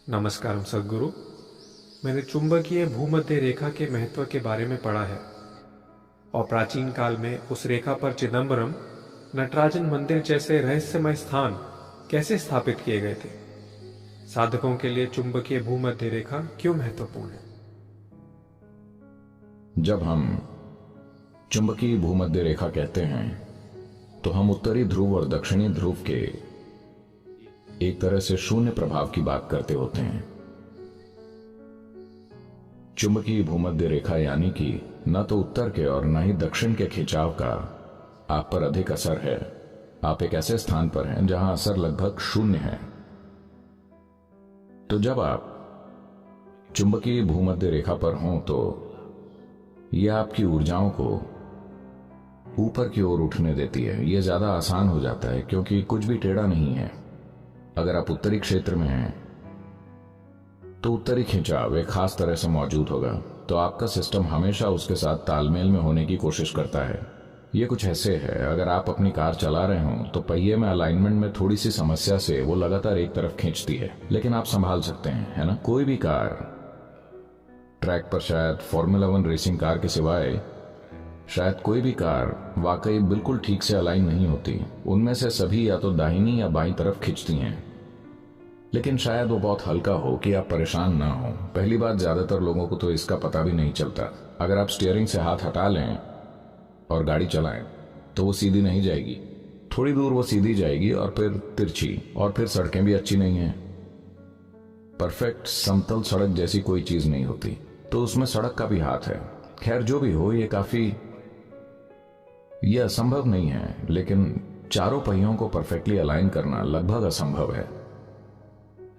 नमस्कार सद्गुरु। मैंने चुंबकीय भूमध्य रेखा के महत्व के बारे में पढ़ा है और प्राचीन काल में उस रेखा पर चिदंबरम, नटराजन मंदिर जैसे रहस्यमय स्थान कैसे स्थापित किए गए थे। साधकों के लिए चुंबकीय भूमध्य रेखा क्यों महत्वपूर्ण है? जब हम चुंबकीय भूमध्य रेखा कहते हैं तो हम उत्तरी ध्रुव और दक्षिणी ध्रुव के एक तरह से शून्य प्रभाव की बात करते होते हैं। चुंबकीय भूमध्य रेखा यानी कि न तो उत्तर के और न ही दक्षिण के खिंचाव का आप पर अधिक असर है। आप एक ऐसे स्थान पर हैं जहां असर लगभग शून्य है। तो जब आप चुंबकीय भूमध्य रेखा पर हों तो यह आपकी ऊर्जाओं को ऊपर की ओर उठने देती है। यह ज्यादा आसान हो जाता है क्योंकि कुछ भी टेढ़ा नहीं है। अगर आप उत्तरी क्षेत्र में हैं तो उत्तरी खिंचाव एक खास तरह से मौजूद होगा, तो आपका सिस्टम हमेशा उसके साथ तालमेल में होने की कोशिश करता है। यह कुछ ऐसे है, अगर आप अपनी कार चला रहे हो तो पहिए में अलाइनमेंट में थोड़ी सी समस्या से वो लगातार एक तरफ खींचती है, लेकिन आप संभाल सकते हैं, है ना। कोई भी कार ट्रैक पर, शायद फॉर्मूला 1 रेसिंग कार के सिवाय शायद कोई भी कार वाकई बिल्कुल ठीक से अलाइन नहीं होती। उनमें से सभी या तो दाहिनी या बाईं तरफ खिंचती हैं, लेकिन शायद वो बहुत हल्का हो कि आप परेशान ना हो। पहली बात, ज्यादातर लोगों को तो इसका पता भी नहीं चलता। अगर आप स्टीयरिंग से हाथ हटा लें और गाड़ी चलाएं तो वो सीधी नहीं जाएगी। थोड़ी दूर वो सीधी जाएगी और फिर तिरछी, और फिर सड़कें भी अच्छी नहीं हैं। परफेक्ट समतल सड़क जैसी कोई चीज नहीं होती, तो उसमें सड़क का भी हाथ है। खैर, जो भी हो, यह असंभव नहीं है, लेकिन चारों पहियों को परफेक्टली अलाइन करना लगभग असंभव है।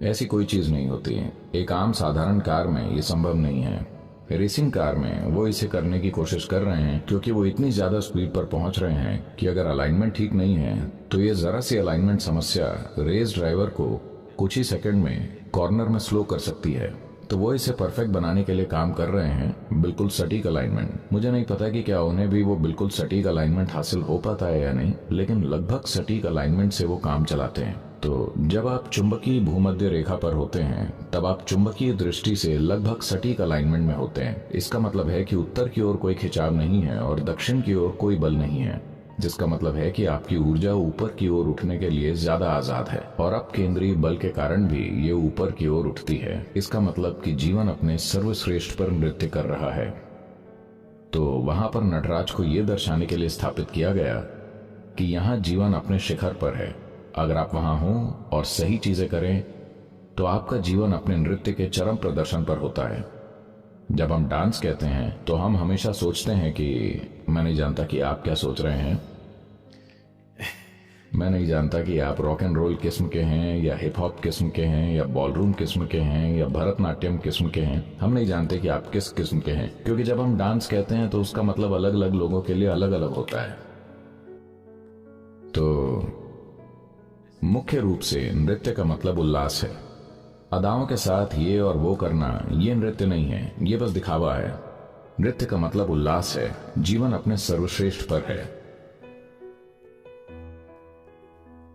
ऐसी कोई चीज नहीं होती है। एक आम साधारण कार में यह संभव नहीं है। रेसिंग कार में वो इसे करने की कोशिश कर रहे हैं क्योंकि वो इतनी ज्यादा स्पीड पर पहुंच रहे हैं कि अगर अलाइनमेंट ठीक नहीं है तो ये जरा सी अलाइनमेंट समस्या रेस ड्राइवर को कुछ ही सेकंड में कॉर्नर में स्लो कर सकती है। तो वो इसे परफेक्ट बनाने के लिए काम कर रहे हैं, बिल्कुल सटीक अलाइनमेंट। मुझे नहीं पता कि क्या उन्हें भी वो बिल्कुल सटीक अलाइनमेंट हासिल हो पाता है या नहीं, लेकिन लगभग सटीक अलाइनमेंट से वो काम चलाते हैं। तो जब आप चुंबकीय भूमध्य रेखा पर होते हैं तब आप चुंबकीय दृष्टि से लगभग सटीक अलाइनमेंट में होते हैं। इसका मतलब है कि उत्तर की ओर कोई खिंचाव नहीं है और दक्षिण की ओर कोई बल नहीं है, जिसका मतलब है कि आपकी ऊर्जा ऊपर की ओर उठने के लिए ज्यादा आजाद है, और अब केंद्रीय बल के कारण भी ये ऊपर की ओर उठती है। इसका मतलब कि जीवन अपने सर्वश्रेष्ठ पर नृत्य कर रहा है। तो वहां पर नटराज को यह दर्शाने के लिए स्थापित किया गया कि यहाँ जीवन अपने शिखर पर है। अगर आप वहां हो और सही चीजें करें तो आपका जीवन अपने नृत्य के चरम प्रदर्शन पर होता है। जब हम डांस कहते हैं तो हम हमेशा सोचते हैं कि मैं नहीं जानता कि आप क्या सोच रहे हैं। मैं नहीं जानता कि आप रॉक एंड रोल किस्म के हैं या हिप हॉप किस्म के हैं या बॉलरूम किस्म के हैं या भरतनाट्यम किस्म के हैं। हम नहीं जानते कि आप किस किस्म के हैं, क्योंकि जब हम डांस कहते हैं तो उसका मतलब अलग अलग लोगों के लिए अलग अलग होता है। तो मुख्य रूप से नृत्य का मतलब उल्लास है। अदाओं के साथ ये और वो करना, ये नृत्य नहीं है, ये बस दिखावा है। नृत्य का मतलब उल्लास है। जीवन अपने सर्वश्रेष्ठ पर है।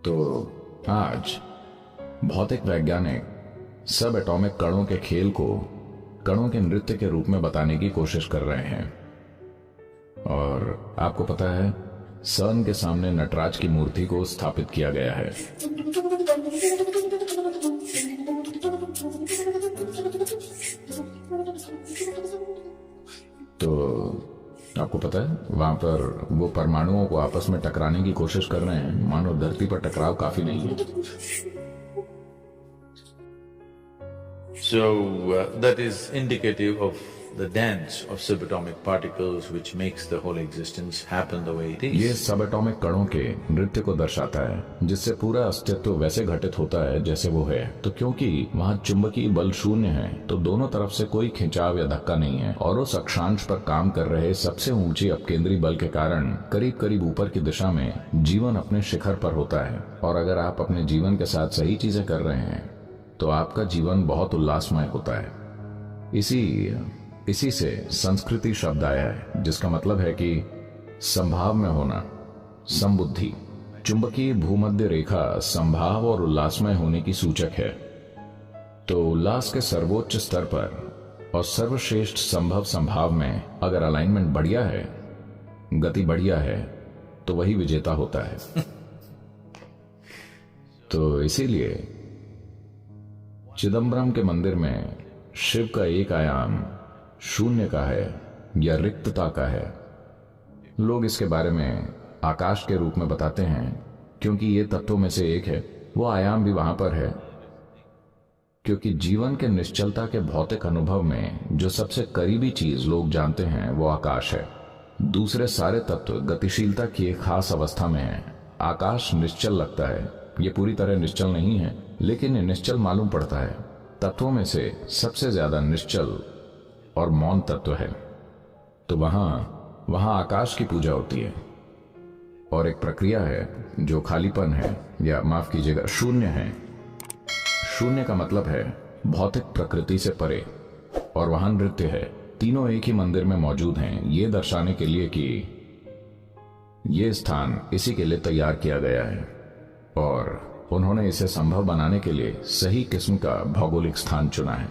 तो आज भौतिक वैज्ञानिक सब एटॉमिक कणों के खेल को कणों के नृत्य के रूप में बताने की कोशिश कर रहे हैं। और आपको पता है, सर्न के सामने नटराज की मूर्ति को स्थापित किया गया है। तो आपको पता है, वहां पर वो परमाणुओं को आपस में टकराने की कोशिश कर रहे हैं, मानो धरती पर टकराव काफी नहीं है। So that is indicative of the dance of subatomic particles which makes the whole existence happen the way it is. ये सबएटॉमिक कणों के नृत्य को दर्शाता है, जिससे पूरा अस्तित्व वैसे घटित होता है जैसे वो है। तो क्योंकि वहाँ चुंबकीय बल शून्य है, तो दोनों तरफ से कोई खिंचाव या धक्का नहीं है, और उस अक्षांश पर काम कर रहे सबसे ऊंची अपकेंद्री बल के कारण करीब करीब ऊपर की दिशा में जीवन अपने शिखर पर होता है। और अगर आप अपने जीवन के साथ सही चीजें कर रहे हैं तो आपका जीवन बहुत उल्लासमय होता है। इसी से संस्कृति शब्द आया है, जिसका मतलब है कि संभाव में होना, समबुद्धि। चुंबकीय भूमध्य रेखा संभाव और उल्लासमय होने की सूचक है। तो उल्लास के सर्वोच्च स्तर पर और सर्वश्रेष्ठ संभव संभाव में अगर अलाइनमेंट बढ़िया है, गति बढ़िया है, तो वही विजेता होता है। तो इसीलिए चिदंबरम के मंदिर में शिव का एक आयाम शून्य का है या रिक्तता का है। लोग इसके बारे में आकाश के रूप में बताते हैं क्योंकि ये तत्वों में से एक है। वो आयाम भी वहां पर है क्योंकि जीवन के निश्चलता के भौतिक अनुभव में जो सबसे करीबी चीज लोग जानते हैं वो आकाश है। दूसरे सारे तत्व गतिशीलता की एक खास अवस्था में है। आकाश निश्चल लगता है, ये पूरी तरह निश्चल नहीं है, लेकिन ये निश्चल मालूम पड़ता है। तत्वों में से सबसे ज्यादा निश्चल और मौन तत्व है। तो वहां आकाश की पूजा होती है और एक प्रक्रिया है जो खालीपन है, या माफ कीजिएगा, शून्य है। शून्य का मतलब है भौतिक प्रकृति से परे, और वहां नृत्य है। तीनों एक ही मंदिर में मौजूद हैं, ये दर्शाने के लिए कि ये स्थान इसी के लिए तैयार किया गया है और उन्होंने इसे संभव बनाने के लिए सही किस्म का भौगोलिक स्थान चुना है।